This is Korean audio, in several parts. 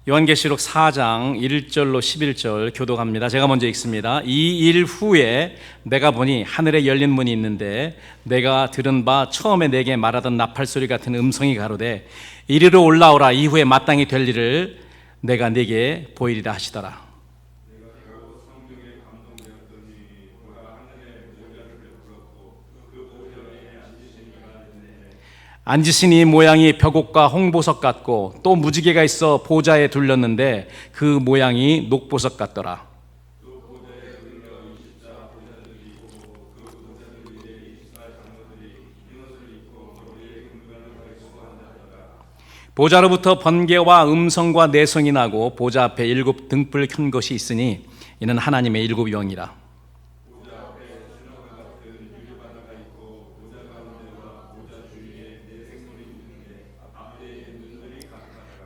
요한계시록 4장 1절로 11절 교독합니다. 제가 먼저 읽습니다. 이 일 후에 내가 보니 하늘에 열린 문이 있는데 내가 들은 바 처음에 내게 말하던 나팔소리 같은 음성이 가로되 이리로 올라오라. 이후에 마땅히 될 일을 내가 네게 보이리라 하시더라. 앉으신 이 모양이 벽옥과 홍보석 같고 또 무지개가 있어 보좌에 둘렸는데 그 모양이 녹보석 같더라. 보좌로부터 번개와 음성과 내성이 나고 보좌 앞에 7 등불 켠 것이 있으니 이는 하나님의 7 영이라.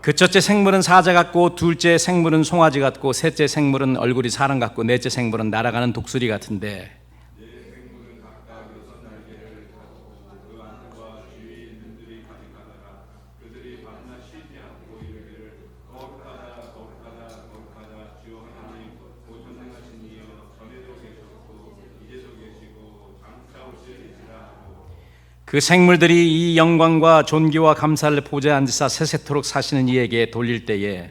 그 첫째 생물은 사자 같고 둘째 생물은 송아지 같고 셋째 생물은 얼굴이 사람 같고 넷째 생물은 날아가는 독수리 같은데 그 생물들이 이 영광과 존귀와 감사를 보좌에 앉으사 세세토록 사시는 이에게 돌릴 때에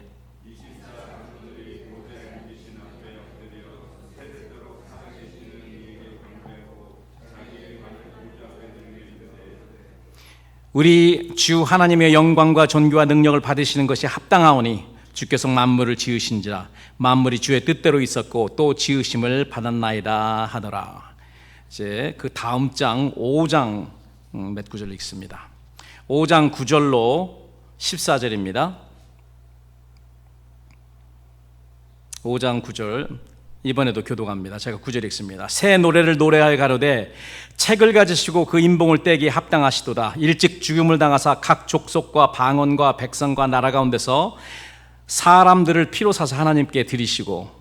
우리 주 하나님의 영광과 존귀와 능력을 받으시는 것이 합당하오니 주께서 만물을 지으신지라 만물이 주의 뜻대로 있었고 또 지으심을 받았나이다 하더라. 이제 그 다음 장 5장 몇 구절 읽습니다. 5장 9절로 14절입니다. 5장 9절 이번에도 교독합니다. 제가 9절 읽습니다. 새 노래를 노래하여 가로되 책을 가지시고 그 인봉을 떼기에 합당하시도다. 일찍 죽음을 당하사 각 족속과 방언과 백성과 나라 가운데서 사람들을 피로 사서 하나님께 드리시고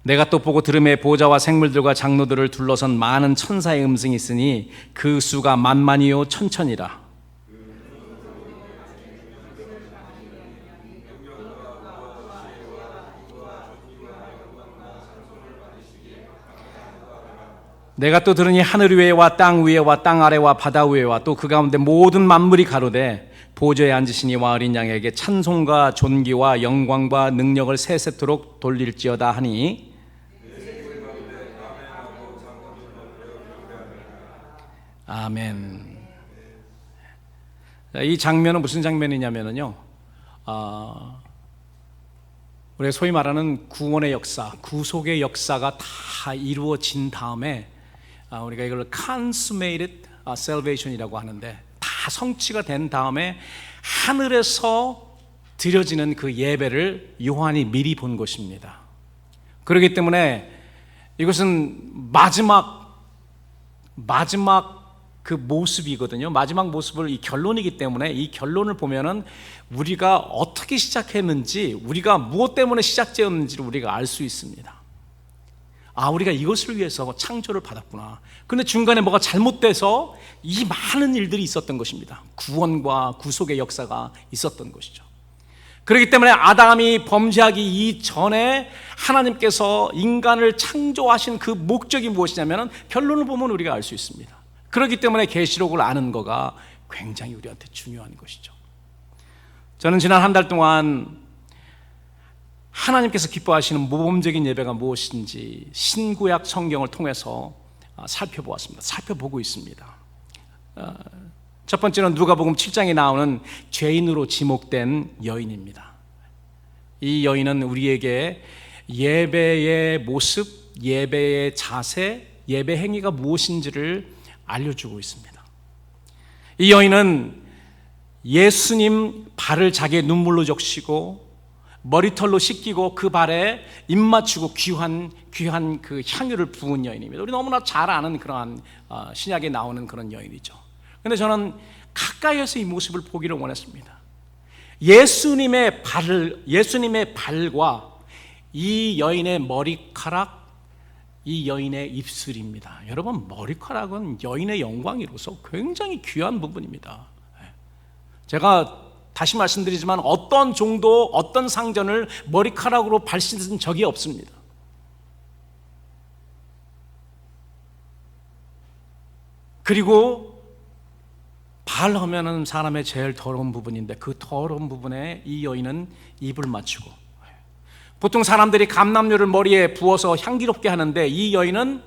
내가 또 보고 들음에 보좌와 생물들과 장로들을 둘러선 많은 천사의 음성이 있으니 그 수가 만만이요 천천이라. 내가 또 들으니 하늘 위에와 땅 위에와 땅 아래와 바다 위에와 또 그 가운데 모든 만물이 가로되 보좌에 앉으신 이와 어린 양에게 찬송과 존귀와 영광과 능력을 세세토록 돌릴지어다 하니 아멘. 이 장면은 무슨 장면이냐면요, 우리 소위 말하는 구원의 역사, 구속의 역사가 다 이루어진 다음에 우리가 이걸 consummated salvation이라고 하는데 다 성취가 된 다음에 하늘에서 드려지는 그 예배를 요한이 미리 본 것입니다. 그렇기 때문에 이것은 마지막 그 모습이거든요. 마지막 모습을 이 결론이기 때문에 이 결론을 보면은 우리가 어떻게 시작했는지, 우리가 무엇 때문에 시작되었는지를 우리가 알 수 있습니다. 우리가 이것을 위해서 창조를 받았구나. 그런데 중간에 뭐가 잘못돼서 이 많은 일들이 있었던 것입니다. 구원과 구속의 역사가 있었던 것이죠. 그렇기 때문에 아담이 범죄하기 이전에 하나님께서 인간을 창조하신 그 목적이 무엇이냐면 결론을 보면 우리가 알 수 있습니다. 그렇기 때문에 계시록을 아는 거가 굉장히 우리한테 중요한 것이죠. 저는 지난 한 달 동안 하나님께서 기뻐하시는 모범적인 예배가 무엇인지 신구약 성경을 통해서 살펴보고 있습니다. 첫 번째는 누가복음 7장에 나오는 죄인으로 지목된 여인입니다. 이 여인은 우리에게 예배의 모습, 예배의 자세, 예배 행위가 무엇인지를 알려주고 있습니다. 이 여인은 예수님 발을 자기의 눈물로 적시고 머리털로 씻기고 그 발에 입 맞추고 귀한 그 향유를 부은 여인입니다. 우리 너무나 잘 아는 그러한 신약에 나오는 그런 여인이죠. 그런데 저는 가까이에서 이 모습을 보기를 원했습니다. 예수님의 발과 이 여인의 머리카락, 이 여인의 입술입니다. 여러분, 머리카락은 여인의 영광이로서 굉장히 귀한 부분입니다. 제가 다시 말씀드리지만 어떤 종도 어떤 상전을 머리카락으로 발신한 적이 없습니다. 그리고 발하면은 사람의 제일 더러운 부분인데 그 더러운 부분에 이 여인은 입을 맞추고, 보통 사람들이 감람류를 머리에 부어서 향기롭게 하는데 이 여인은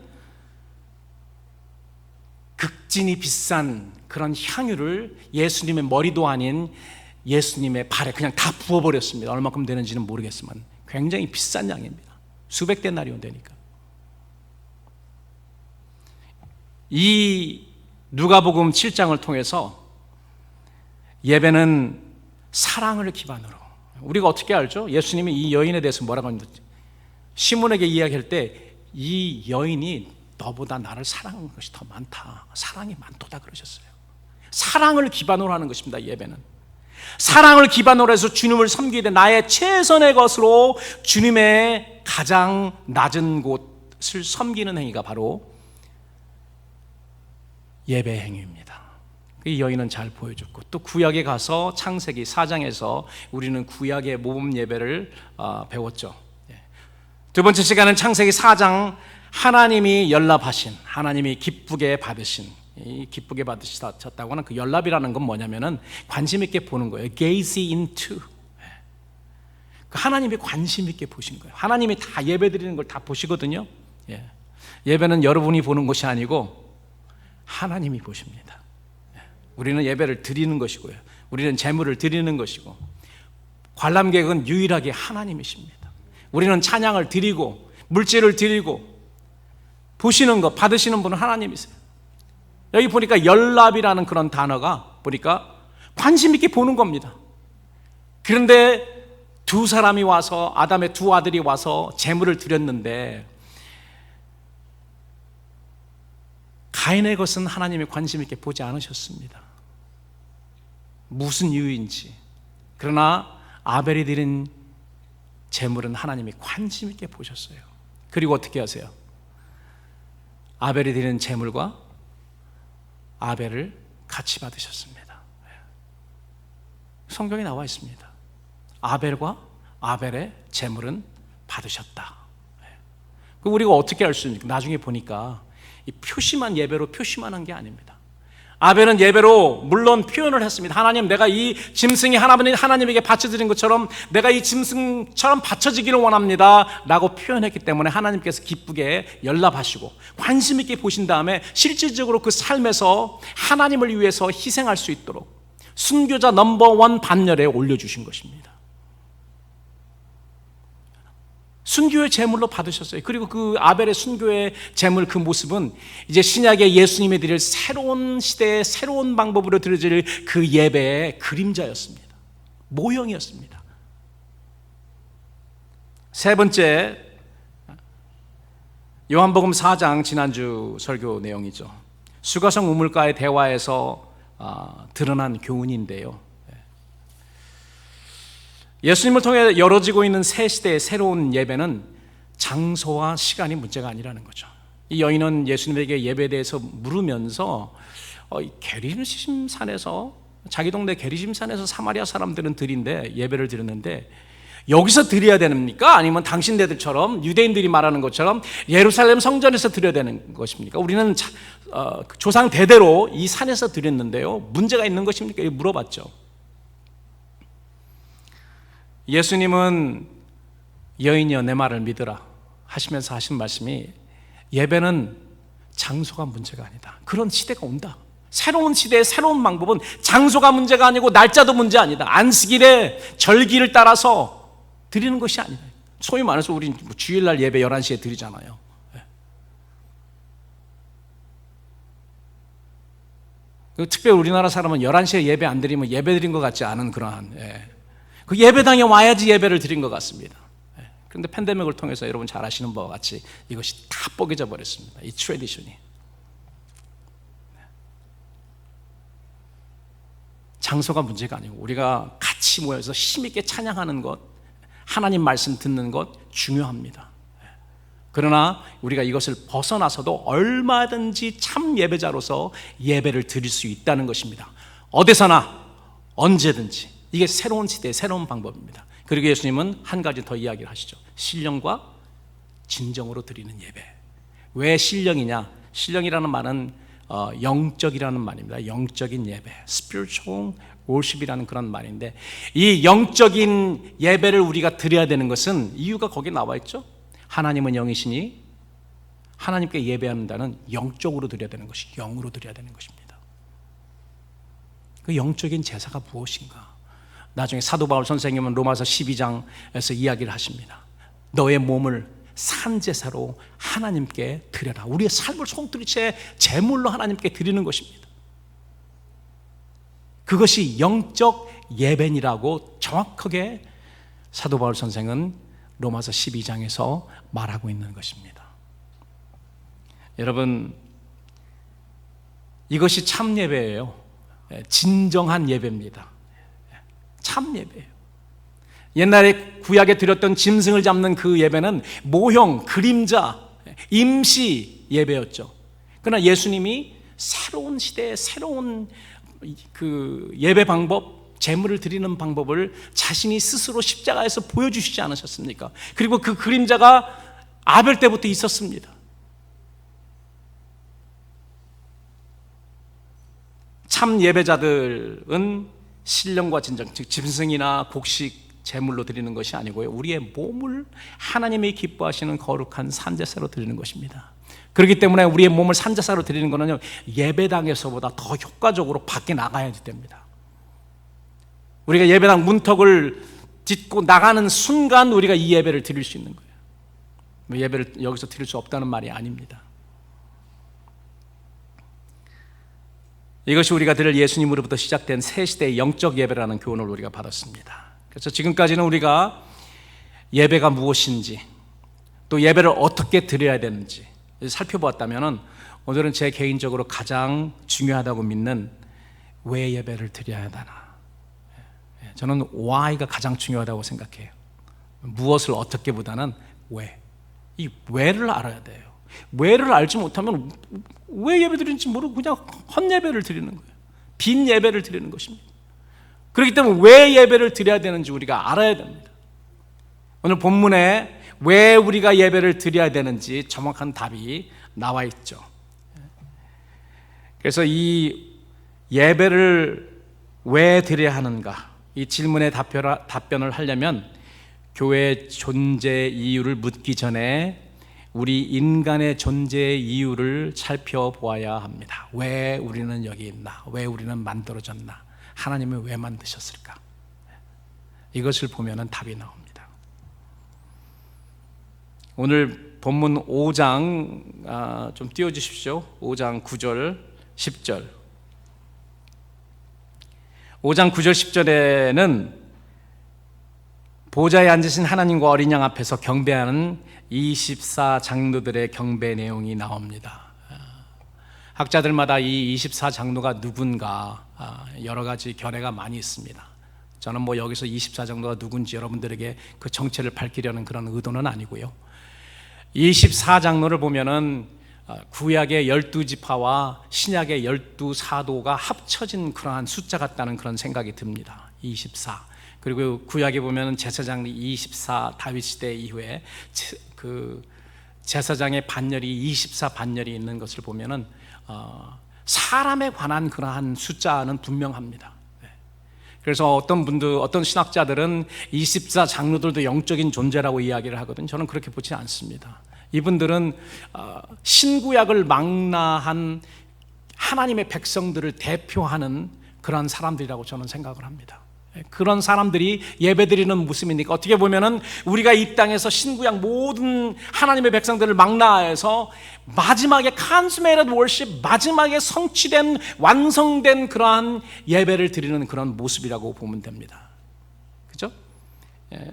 극진히 비싼 그런 향유를 예수님의 머리도 아닌 예수님의 발에 그냥 다 부어버렸습니다. 얼마큼 되는지는 모르겠지만 굉장히 비싼 양입니다. 수백 데나리온 되니까. 이 누가복음 7장을 통해서 예배는 사랑을 기반으로, 우리가 어떻게 알죠? 예수님이 이 여인에 대해서 뭐라고 하는지, 시몬에게 이야기할 때 이 여인이 너보다 나를 사랑하는 것이 더 많다, 사랑이 많도다 그러셨어요. 사랑을 기반으로 하는 것입니다. 예배는 사랑을 기반으로 해서 주님을 섬기게 돼 나의 최선의 것으로 주님의 가장 낮은 곳을 섬기는 행위가 바로 예배 행위입니다. 이 여인은 잘 보여줬고, 또 구약에 가서 창세기 4장에서 우리는 구약의 모범 예배를 배웠죠. 두 번째 시간은 창세기 4장, 하나님이 연락하신, 하나님이 기쁘게 받으신, 이 기쁘게 받으셨다고 하는 그 연락이라는 건 뭐냐면은 관심 있게 보는 거예요. gaze into. 하나님이 관심 있게 보신 거예요. 하나님이 다 예배 드리는 걸 다 보시거든요. 예배는 여러분이 보는 것이 아니고 하나님이 보십니다. 우리는 예배를 드리는 것이고요, 우리는 제물을 드리는 것이고, 관람객은 유일하게 하나님이십니다. 우리는 찬양을 드리고 물질을 드리고 보시는 것, 받으시는 분은 하나님이세요. 여기 보니까 연랍이라는 그런 단어가 보니까 관심 있게 보는 겁니다. 그런데 두 사람이 와서, 아담의 두 아들이 와서 제물을 드렸는데 가인의 것은 하나님이 관심 있게 보지 않으셨습니다. 무슨 이유인지. 그러나 아벨이 드린 제물은 하나님이 관심 있게 보셨어요. 그리고 어떻게 하세요? 아벨이 드린 제물과 아벨을 같이 받으셨습니다. 성경에 나와 있습니다. 아벨과 아벨의 제물은 받으셨다. 우리가 어떻게 알 수 있습니까? 나중에 보니까 이 표시만 예배로 표시만 한 게 아닙니다. 아벨은 예배로 물론 표현을 했습니다. 하나님, 내가 이 짐승이 하나님에게 바쳐드린 것처럼 내가 이 짐승처럼 바쳐지기를 원합니다 라고 표현했기 때문에 하나님께서 기쁘게 연락하시고 관심 있게 보신 다음에 실질적으로 그 삶에서 하나님을 위해서 희생할 수 있도록 순교자 넘버원 반열에 올려주신 것입니다. 순교의 제물로 받으셨어요. 그리고 그 아벨의 순교의 제물, 그 모습은 이제 신약의 예수님이 드릴 새로운 시대의 새로운 방법으로 드려질 그 예배의 그림자였습니다. 모형이었습니다. 세 번째, 요한복음 4장, 지난주 설교 내용이죠. 수가성 우물가의 대화에서 드러난 교훈인데요, 예수님을 통해 열어지고 있는 새 시대의 새로운 예배는 장소와 시간이 문제가 아니라는 거죠. 이 여인은 예수님에게 예배에 대해서 물으면서 게리심산에서, 자기 동네 게리심산에서 사마리아 사람들은 드린데 예배를 드렸는데 여기서 드려야 됩니까? 아니면 당신네들처럼 유대인들이 말하는 것처럼 예루살렘 성전에서 드려야 되는 것입니까? 우리는 조상 대대로 이 산에서 드렸는데요, 문제가 있는 것입니까? 이렇게 물어봤죠. 예수님은 여인이여 내 말을 믿으라 하시면서 하신 말씀이, 예배는 장소가 문제가 아니다. 그런 시대가 온다. 새로운 시대의 새로운 방법은 장소가 문제가 아니고 날짜도 문제 아니다. 안식일에 절기를 따라서 드리는 것이 아니다. 소위 말해서 우리 주일날 예배 11시에 드리잖아요. 특별히 우리나라 사람은 11시에 예배 안 드리면 예배 드린 것 같지 않은 그러한, 그 예배당에 와야지 예배를 드린 것 같습니다. 그런데 팬데믹을 통해서 여러분 잘 아시는 바와 같이 이것이 다 뽀개져 버렸습니다. 이 트래디션이. 장소가 문제가 아니고 우리가 같이 모여서 힘있게 찬양하는 것, 하나님 말씀 듣는 것 중요합니다. 그러나 우리가 이것을 벗어나서도 얼마든지 참 예배자로서 예배를 드릴 수 있다는 것입니다. 어디서나 언제든지. 이게 새로운 시대의 새로운 방법입니다. 그리고 예수님은 한 가지 더 이야기를 하시죠. 신령과 진정으로 드리는 예배. 왜 신령이냐? 신령이라는 말은 영적이라는 말입니다. 영적인 예배, spiritual worship이라는 그런 말인데, 이 영적인 예배를 우리가 드려야 되는 것은 이유가 거기에 나와 있죠. 하나님은 영이시니 하나님께 예배한다는 영적으로 드려야 되는 것이, 영으로 드려야 되는 것입니다. 그 영적인 제사가 무엇인가? 나중에 사도 바울 선생님은 로마서 12장에서 이야기를 하십니다. 너의 몸을 산제사로 하나님께 드려라. 우리의 삶을 송두리째 제물로 하나님께 드리는 것입니다. 그것이 영적 예배니라고 정확하게 사도 바울 선생은 로마서 12장에서 말하고 있는 것입니다. 여러분, 이것이 참 예배예요. 진정한 예배입니다. 참 예배예요. 옛날에 구약에 드렸던 짐승을 잡는 그 예배는 모형, 그림자, 임시 예배였죠. 그러나 예수님이 새로운 시대의 새로운 그 예배 방법, 제물을 드리는 방법을 자신이 스스로 십자가에서 보여주시지 않으셨습니까? 그리고 그 그림자가 아벨 때부터 있었습니다. 참 예배자들은 신령과 진정, 즉 짐승이나 곡식 제물로 드리는 것이 아니고요, 우리의 몸을 하나님이 기뻐하시는 거룩한 산제사로 드리는 것입니다. 그렇기 때문에 우리의 몸을 산제사로 드리는 것은 예배당에서보다 더 효과적으로 밖에 나가야 됩니다. 우리가 예배당 문턱을 딛고 나가는 순간 우리가 이 예배를 드릴 수 있는 거예요. 예배를 여기서 드릴 수 없다는 말이 아닙니다. 이것이 우리가 들을 예수님으로부터 시작된 새 시대의 영적 예배라는 교훈을 우리가 받았습니다. 그래서 지금까지는 우리가 예배가 무엇인지, 또 예배를 어떻게 드려야 되는지 살펴보았다면, 오늘은 제 개인적으로 가장 중요하다고 믿는 왜 예배를 드려야 하나. 저는 why가 가장 중요하다고 생각해요. 무엇을 어떻게 보다는 왜. 이 왜를 알아야 돼요. 왜를 알지 못하면 왜 예배 드리는지 모르고 그냥 헛예배를 드리는 거예요. 빈 예배를 드리는 것입니다. 그렇기 때문에 왜 예배를 드려야 되는지 우리가 알아야 됩니다. 오늘 본문에 왜 우리가 예배를 드려야 되는지 정확한 답이 나와 있죠. 그래서 이 예배를 왜 드려야 하는가, 이 질문에 답변을 하려면 교회의 존재 이유를 묻기 전에 우리 인간의 존재의 이유를 살펴보아야 합니다. 왜 우리는 여기 있나? 왜 우리는 만들어졌나? 하나님은 왜 만드셨을까? 이것을 보면 답이 나옵니다. 오늘 본문 5장 좀 띄워주십시오. 5장 9절 10절. 5장 9절 10절에는 보좌에 앉으신 하나님과 어린 양 앞에서 경배하는 24장로들의 경배 내용이 나옵니다. 학자들마다 이 24장로가 누군가 여러 가지 견해가 많이 있습니다. 저는 여기서 24장로가 누군지 여러분들에게 그 정체를 밝히려는 그런 의도는 아니고요. 24장로를 보면은 구약의 12지파와 신약의 12사도가 합쳐진 그러한 숫자 같다는 그런 생각이 듭니다. 24. 그리고 구약에 보면 제사장이 24, 다윗 시대 이후에 그 제사장의 반열이 24 반열이 있는 것을 보면은 사람에 관한 그러한 숫자는 분명합니다. 그래서 어떤 신학자들은 24 장로들도 영적인 존재라고 이야기를 하거든요. 저는 그렇게 보지 않습니다. 이분들은 신구약을 망라한 하나님의 백성들을 대표하는 그런 사람들이라고 저는 생각을 합니다. 그런 사람들이 예배드리는 모습이니까 어떻게 보면은 우리가 이 땅에서 신구약 모든 하나님의 백성들을 망라해서 마지막에 consummated worship, 마지막에 성취된 완성된 그러한 예배를 드리는 그런 모습이라고 보면 됩니다. 그죠?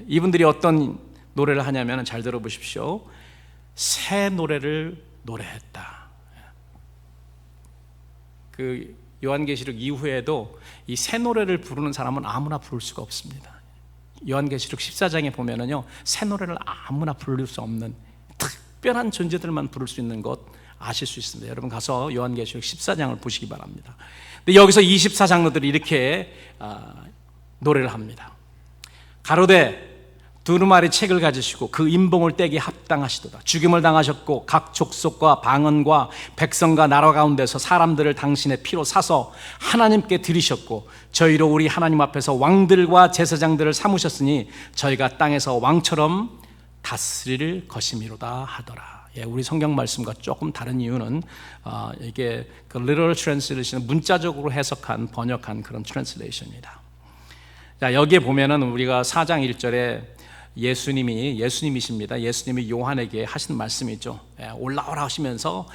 이분들이 어떤 노래를 하냐면 잘 들어보십시오. 새 노래를 노래했다. 그 요한계시록 이후에도 이 새 노래를 부르는 사람은 아무나 부를 수가 없습니다. 요한계시록 14장에 보면은요, 새 노래를 아무나 부를 수 없는 특별한 존재들만 부를 수 있는 것 아실 수 있습니다. 여러분 가서 요한계시록 14장을 보시기 바랍니다. 근데 여기서 24장로들이 이렇게 노래를 합니다. 가로되 두루마리 책을 가지시고 그 임봉을 떼기 합당하시도다. 죽임을 당하셨고 각 족속과 방언과 백성과 나라 가운데서 사람들을 당신의 피로 사서 하나님께 드리셨고 저희로 우리 하나님 앞에서 왕들과 제사장들을 삼으셨으니 저희가 땅에서 왕처럼 다스릴 것이미로다 하더라. 우리 성경 말씀과 조금 다른 이유는 이게 그 literal translation, 문자적으로 해석한 번역한 그런 트랜슬레이션입니다. 자, 여기에 보면은 우리가 4장 1절에 예수님이십니다. 예수님이 요한에게 하신 말씀이죠. 올라오라 하시면서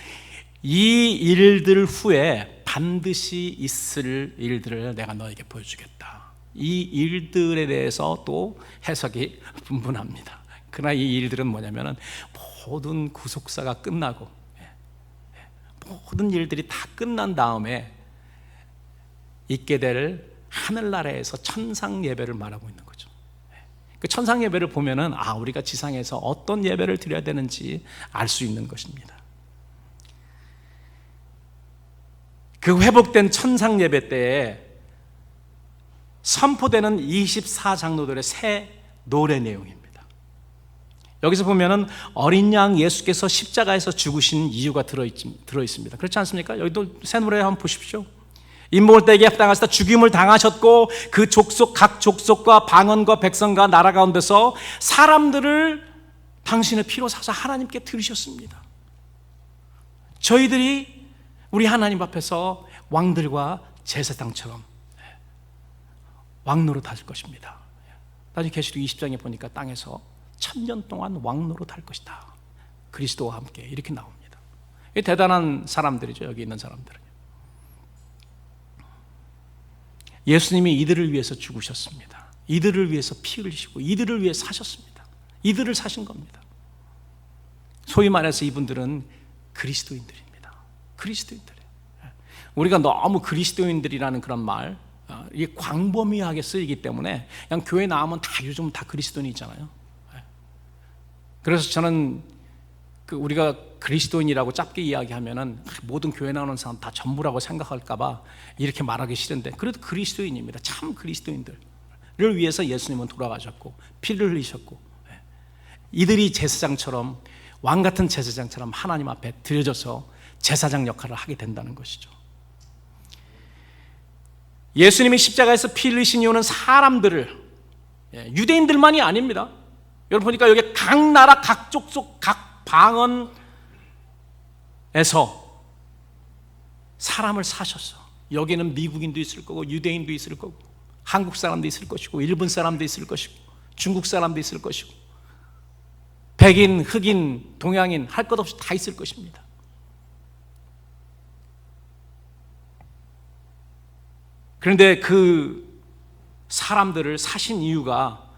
이 일들 후에 반드시 있을 일들을 내가 너에게 보여주겠다. 이 일들에 대해서 또 해석이 분분합니다. 그러나 이 일들은 뭐냐면은 모든 구속사가 끝나고 모든 일들이 다 끝난 다음에 있게 될 하늘나라에서 천상 예배를 말하고 있는 거죠. 그 천상 예배를 보면은 우리가 지상에서 어떤 예배를 드려야 되는지 알 수 있는 것입니다. 그 회복된 천상 예배 때에 선포되는 24장로들의 새 노래 내용입니다. 여기서 보면은 어린 양 예수께서 십자가에서 죽으신 이유가 들어 있습니다. 그렇지 않습니까? 여기도 새 노래 한번 보십시오. 임봉을 떼게 합당하시다. 죽임을 당하셨고 그 족속 각 족속과 방언과 백성과 나라 가운데서 사람들을 당신의 피로 사서 하나님께 드리셨습니다. 저희들이 우리 하나님 앞에서 왕들과 제사장처럼 왕노릇 할 것입니다. 나중에 계시록 20장에 보니까 땅에서 1000년 동안 왕노릇 할 것이다. 그리스도와 함께 이렇게 나옵니다. 이 대단한 사람들이죠. 여기 있는 사람들은. 예수님이 이들을 위해서 죽으셨습니다. 이들을 위해서 피 흘리시고 이들을 위해 사셨습니다. 이들을 사신 겁니다. 소위 말해서 이분들은 그리스도인들입니다. 그리스도인들이에요. 우리가 너무 그리스도인들이라는 그런 말, 이게 광범위하게 쓰이기 때문에 그냥 교회 나오면 요즘 다 그리스도인이잖아요. 그래서 저는 우리가 그리스도인이라고 짧게 이야기하면은 모든 교회 나오는 사람 다 전부라고 생각할까봐 이렇게 말하기 싫은데, 그래도 그리스도인입니다. 참 그리스도인들을 위해서 예수님은 돌아가셨고 피를 흘리셨고, 이들이 제사장처럼, 왕 같은 제사장처럼 하나님 앞에 드려져서 제사장 역할을 하게 된다는 것이죠. 예수님이 십자가에서 피 흘리신 이유는 사람들을, 유대인들만이 아닙니다. 여러분 보니까 여기 각 나라, 각 족속, 각 방언에서 사람을 사셨어. 여기는 미국인도 있을 거고 유대인도 있을 거고 한국 사람도 있을 것이고 일본 사람도 있을 것이고 중국 사람도 있을 것이고 백인, 흑인, 동양인 할 것 없이 다 있을 것입니다. 그런데 그 사람들을 사신 이유가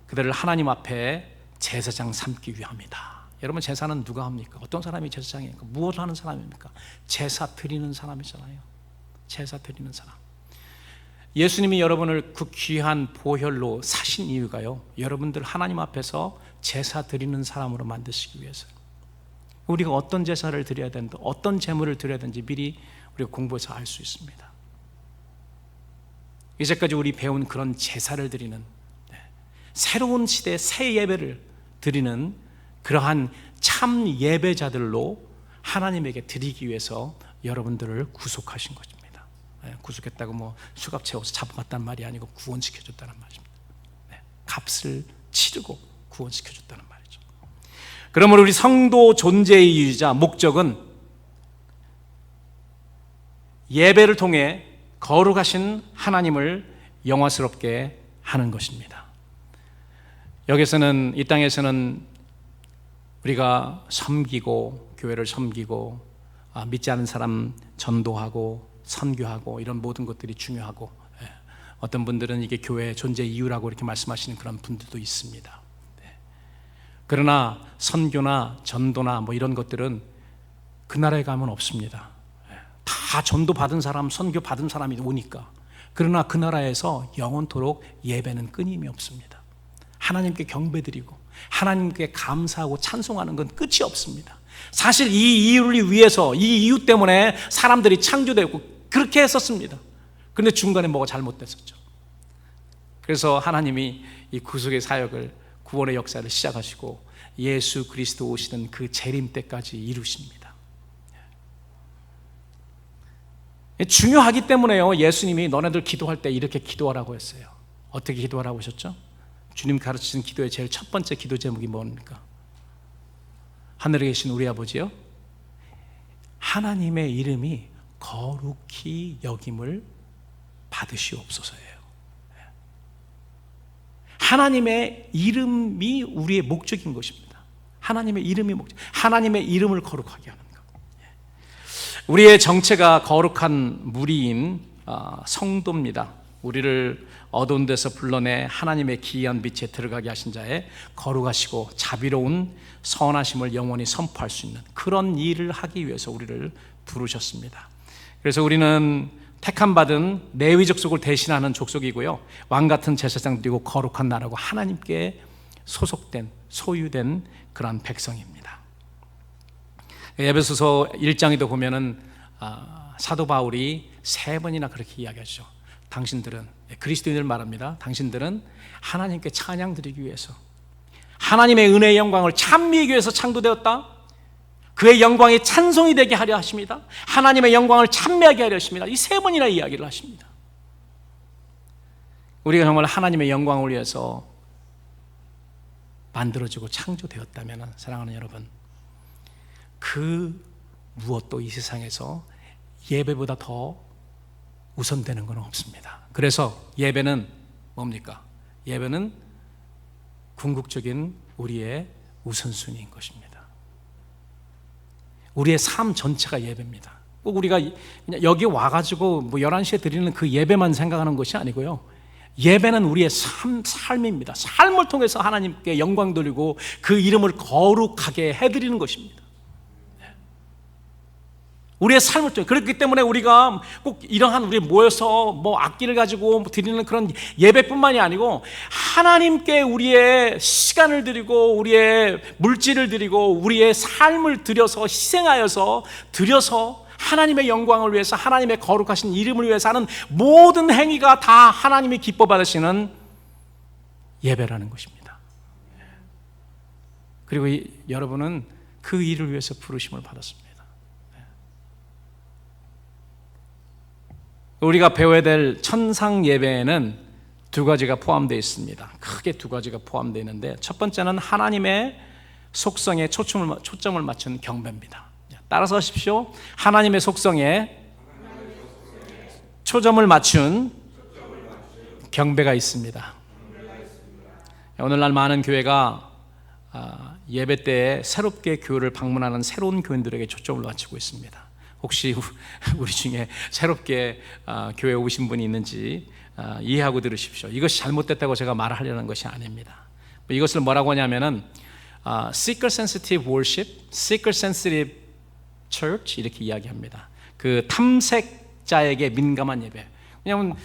그들을 하나님 앞에 제사장 삼기 위함이다. 여러분, 제사는 누가 합니까? 어떤 사람이 제사장입니까? 무엇을 하는 사람입니까? 제사 드리는 사람이잖아요. 제사 드리는 사람. 예수님이 여러분을 그 귀한 보혈로 사신 이유가요, 여러분들 하나님 앞에서 제사 드리는 사람으로 만드시기 위해서요. 우리가 어떤 제사를 드려야 되는지, 어떤 제물을 드려야 되는지 미리 우리가 공부해서 알 수 있습니다. 이제까지 우리 배운 그런 제사를 드리는, 새로운 시대의 새 예배를 드리는 그러한 참 예배자들로 하나님에게 드리기 위해서 여러분들을 구속하신 것입니다. 구속했다고 뭐 수갑 채워서 잡아갔단 말이 아니고 구원시켜줬다는 말입니다. 값을 치르고 구원시켜줬다는 말이죠. 그러므로 우리 성도 존재의 이유이자 목적은 예배를 통해 거룩하신 하나님을 영화스럽게 하는 것입니다. 여기서는, 이 땅에서는 우리가 섬기고 교회를 섬기고 믿지 않는 사람 전도하고 선교하고 이런 모든 것들이 중요하고, 어떤 분들은 이게 교회의 존재 이유라고 이렇게 말씀하시는 그런 분들도 있습니다. 그러나 선교나 전도나 뭐 이런 것들은 그 나라에 가면 없습니다. 다 전도 받은 사람, 선교 받은 사람이 오니까. 그러나 그 나라에서 영원토록 예배는 끊임이 없습니다. 하나님께 경배드리고 하나님께 감사하고 찬송하는 건 끝이 없습니다. 사실 이 이유를 위해서, 이 이유 때문에 사람들이 창조되고 그렇게 했었습니다. 그런데 중간에 뭐가 잘못됐었죠. 그래서 하나님이 이 구속의 사역을, 구원의 역사를 시작하시고 예수 그리스도 오시는 그 재림 때까지 이루십니다. 중요하기 때문에요, 예수님이 너네들 기도할 때 이렇게 기도하라고 했어요. 어떻게 기도하라고 하셨죠? 주님 가르치신 기도의 제일 첫 번째 기도 제목이 뭡니까? 하늘에 계신 우리 아버지요, 하나님의 이름이 거룩히 여김을 받으시옵소서예요. 하나님의 이름이 우리의 목적인 것입니다. 하나님의 이름이 목적, 하나님의 이름을 거룩하게 하는 것. 우리의 정체가 거룩한 무리인 성도입니다. 우리를 어두운 데서 불러내 하나님의 기이한 빛에 들어가게 하신 자의 거룩하시고 자비로운 선하심을 영원히 선포할 수 있는 그런 일을 하기 위해서 우리를 부르셨습니다. 그래서 우리는 택함받은 레위 족속을 대신하는 족속이고요, 왕같은 제사장 드리고 거룩한 나라고 하나님께 소속된, 소유된 그러한 백성입니다. 에베소서 1장에도 보면은 사도 바울이 3번이나 그렇게 이야기하죠. 당신들은, 그리스도인을 말합니다, 당신들은 하나님께 찬양 드리기 위해서, 하나님의 은혜의 영광을 찬미하기 위해서 창조되었다. 그의 영광이 찬송이 되게 하려 하십니다. 하나님의 영광을 찬미하게 하려 하십니다. 이 3번이나 이야기를 하십니다. 우리가 정말 하나님의 영광을 위해서 만들어지고 창조되었다면, 사랑하는 여러분, 그 무엇도 이 세상에서 예배보다 더 우선되는 건 없습니다. 그래서 예배는 뭡니까? 예배는 궁극적인 우리의 우선순위인 것입니다. 우리의 삶 전체가 예배입니다. 꼭 우리가 그냥 여기 와가지고 뭐 11시에 드리는 그 예배만 생각하는 것이 아니고요, 예배는 우리의 삶입니다. 삶을 통해서 하나님께 영광 돌리고 그 이름을 거룩하게 해드리는 것입니다. 우리의 삶을 통해. 그렇기 때문에 우리가 꼭 이러한 우리 모여서 뭐 악기를 가지고 드리는 그런 예배뿐만이 아니고, 하나님께 우리의 시간을 드리고 우리의 물질을 드리고 우리의 삶을 들여서 희생하여서 드려서 하나님의 영광을 위해서, 하나님의 거룩하신 이름을 위해서 하는 모든 행위가 다 하나님이 기뻐 받으시는 예배라는 것입니다. 그리고 여러분은 그 일을 위해서 부르심을 받았습니다. 우리가 배워야 될 천상 예배에는 2가지가 포함되어 있습니다. 크게 2가지가 포함되어 있는데, 첫 번째는 하나님의 속성에 초점을 맞춘 경배입니다. 따라서 하십시오. 하나님의 속성에 초점을 맞춘 경배가 있습니다. 오늘날 많은 교회가 예배 때에 새롭게 교회를 방문하는 새로운 교인들에게 초점을 맞추고 있습니다. 혹시 우리 중에 새롭게 교회에 오신 분이 있는지 이해하고 들으십시오. 이것이 잘못됐다고 제가 말하려는 것이 아닙니다. 이것을 뭐라고 하냐면은 seeker sensitive worship, seeker sensitive church 이렇게 이야기합니다. 그 탐색자에게 민감한 예배. 왜냐하면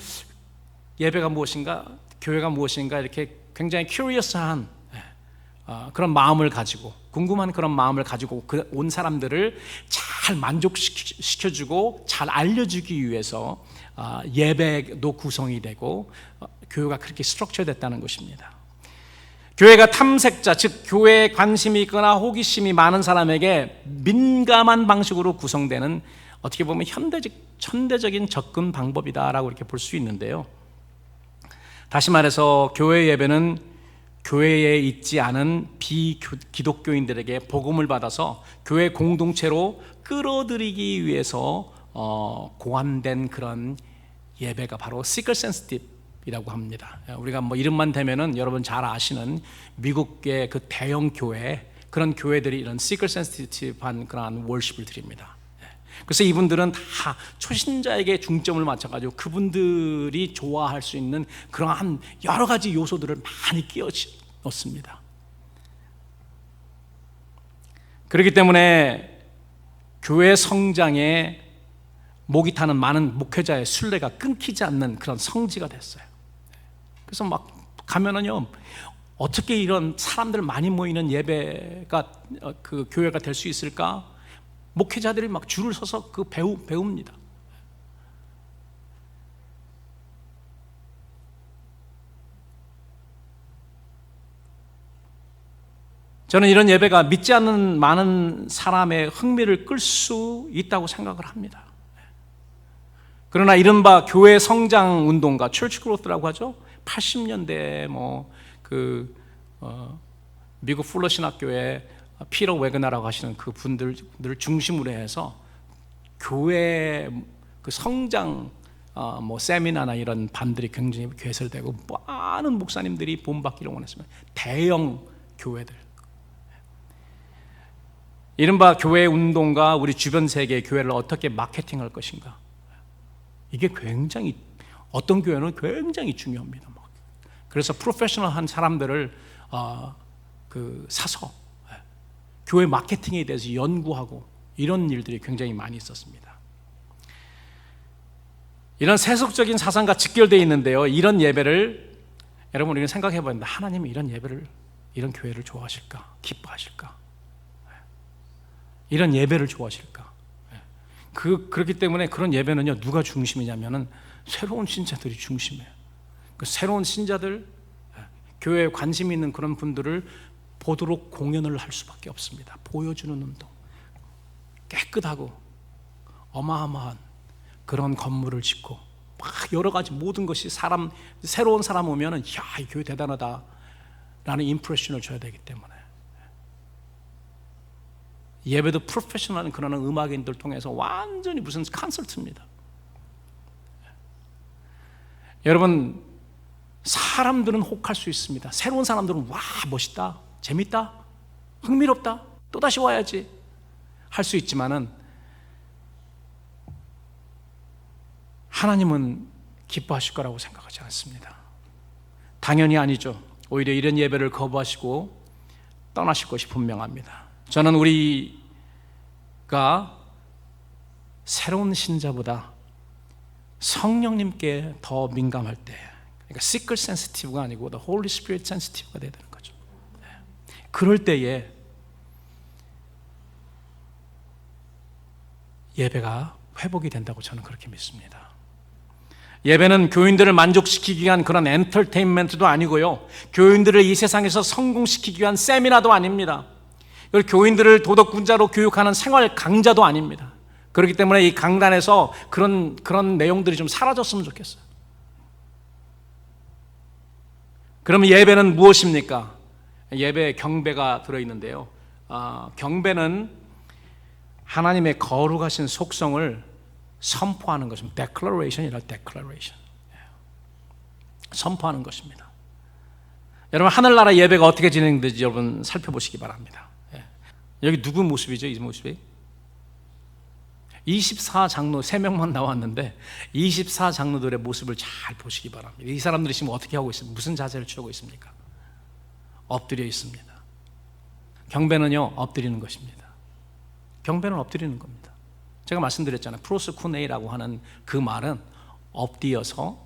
예배가 무엇인가, 교회가 무엇인가 이렇게 굉장히 curious한 그런 마음을 가지고, 궁금한 그런 마음을 가지고 온 사람들을 잘 만족시켜주고 잘 알려주기 위해서 예배도 구성이 되고 교회가 그렇게 스트럭처 됐다는 것입니다. 교회가 탐색자, 즉 교회에 관심이 있거나 호기심이 많은 사람에게 민감한 방식으로 구성되는, 어떻게 보면 현대적인 접근 방법이다라고 이렇게 볼 수 있는데요, 다시 말해서 교회 예배는 교회에 있지 않은 비기독교인들에게 복음을 받아서 교회 공동체로 끌어들이기 위해서 고안된 그런 예배가 바로 seeker sensitive이라고 합니다. 우리가 뭐 이름만 대면은 여러분 잘 아시는 미국의 그 대형 교회, 그런 교회들이 이런 seeker sensitive한 그런 월십을 드립니다. 그래서 이분들은 다 초신자에게 중점을 맞춰가지고 그분들이 좋아할 수 있는 그러한 여러 가지 요소들을 많이 끼워 넣습니다. 그렇기 때문에 교회 성장에 목이 타는 많은 목회자의 순례가 끊기지 않는 그런 성지가 됐어요. 그래서 막 가면은요, 어떻게 이런 사람들 많이 모이는 예배가 그 교회가 될 수 있을까? 목회자들이 막 줄을 서서 그 배웁니다. 저는 이런 예배가 믿지 않는 많은 사람의 흥미를 끌 수 있다고 생각을 합니다. 그러나 이른바 교회 성장 운동가, 철치 그로스라고 하죠. 80년대에 미국 풀러 신학교에 피터 웨그너라고 하시는 그 분들을 중심으로 해서 교회 그 성장 세미나나 이런 반들이 굉장히 개설되고 많은 목사님들이 본받기를 원했습니다. 대형 교회들, 이른바 교회 운동가, 우리 주변 세계의 교회를 어떻게 마케팅할 것인가, 이게 굉장히 어떤 교회는 굉장히 중요합니다. 그래서 프로페셔널한 사람들을 사서 교회 마케팅에 대해서 연구하고 이런 일들이 굉장히 많이 있었습니다. 이런 세속적인 사상과 직결되어 있는데요, 이런 예배를 여러분 우리가 생각해 보는데, 하나님이 이런 예배를, 이런 교회를 좋아하실까? 기뻐하실까? 이런 예배를 좋아하실까? 그렇기 때문에 그런 예배는요, 누가 중심이냐면은 새로운 신자들이 중심이에요. 그 새로운 신자들, 교회에 관심 있는 그런 분들을 보도록 공연을 할 수밖에 없습니다. 보여주는 운동, 깨끗하고 어마어마한 그런 건물을 짓고 막 여러 가지 모든 것이 새로운 사람 오면은 야, 이 교회 대단하다 라는 임프레션을 줘야 되기 때문에 예배도 프로페셔널한 그런 음악인들 통해서 완전히 무슨 콘서트입니다. 여러분, 사람들은 혹할 수 있습니다. 새로운 사람들은 와, 멋있다, 재밌다, 흥미롭다, 또다시 와야지 할 수 있지만은 하나님은 기뻐하실 거라고 생각하지 않습니다. 당연히 아니죠. 오히려 이런 예배를 거부하시고 떠나실 것이 분명합니다. 저는 우리가 새로운 신자보다 성령님께 더 민감할 때, 그러니까 시클 센시티브가 아니고 The Holy Spirit 센시티브가 돼야 되는 거죠. 그럴 때에 예배가 회복이 된다고 저는 그렇게 믿습니다. 예배는 교인들을 만족시키기 위한 그런 엔터테인먼트도 아니고요, 교인들을 이 세상에서 성공시키기 위한 세미나도 아닙니다. 교인들을 도덕군자로 교육하는 생활 강좌도 아닙니다. 그렇기 때문에 이 강단에서 그런 내용들이 좀 사라졌으면 좋겠어요. 그러면 예배는 무엇입니까? 예배에 경배가 들어있는데요, 경배는 하나님의 거룩하신 속성을 선포하는 것입니다. Declaration이라 Declaration, 선포하는 것입니다. 여러분, 하늘나라 예배가 어떻게 진행되지 여러분 살펴보시기 바랍니다. 여기 누구 모습이죠? 이 모습이 24장로 3명만 나왔는데 24장로들의 모습을 잘 보시기 바랍니다. 이 사람들이 지금 어떻게 하고 있습니까? 무슨 자세를 취하고 있습니까? 엎드려 있습니다. 경배는요, 엎드리는 것입니다. 경배는 엎드리는 겁니다. 제가 말씀드렸잖아요. 프로스쿠네이라고 하는 그 말은 엎드려서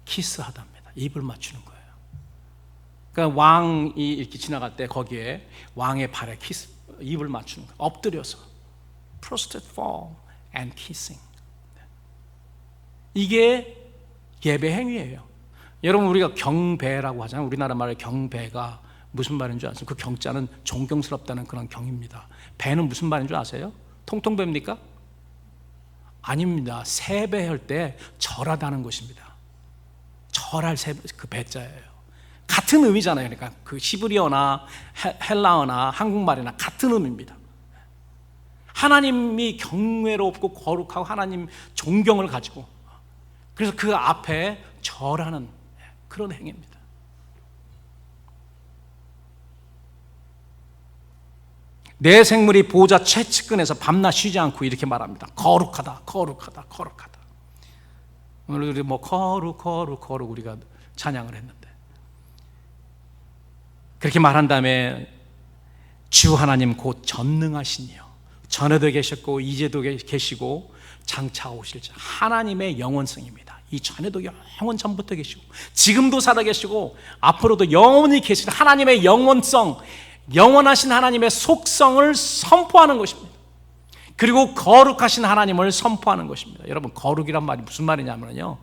키스하답니다. 입을 맞추는 거예요. 그러니까 왕이 이렇게 지나갈 때 거기에 왕의 발에 입을 맞추는 거예요. 엎드려서 prostrate fall and kissing. 이게 예배 행위예요. 여러분, 우리가 경배라고 하잖아요. 우리나라 말의 경배가 무슨 말인 줄 아세요? 그 경자는 존경스럽다는 그런 경입니다. 배는 무슨 말인 줄 아세요? 통통배입니까? 아닙니다. 세배할 때 절하다는 것입니다. 절할 그 배자예요. 같은 의미잖아요. 그러니까 그 히브리어나 헬라어나 한국말이나 같은 의미입니다. 하나님이 경외롭고 거룩하고 하나님 존경을 가지고, 그래서 그 앞에 절하는 그런 행위입니다. 내 생물이 보호자 최측근에서 밤낮 쉬지 않고 이렇게 말합니다. 거룩하다, 거룩하다, 거룩하다. 오늘 우리 거룩 우리가 찬양을 했는데, 그렇게 말한 다음에 주 하나님 곧 전능하시니요, 전에도 계셨고 이제도 계시고 장차 오실 자, 하나님의 영원성입니다. 이전에도 영원 전부터 계시고 지금도 살아계시고 앞으로도 영원히 계신 하나님의 영원성, 영원하신 하나님의 속성을 선포하는 것입니다. 그리고 거룩하신 하나님을 선포하는 것입니다. 여러분, 거룩이란 말이 무슨 말이냐면요,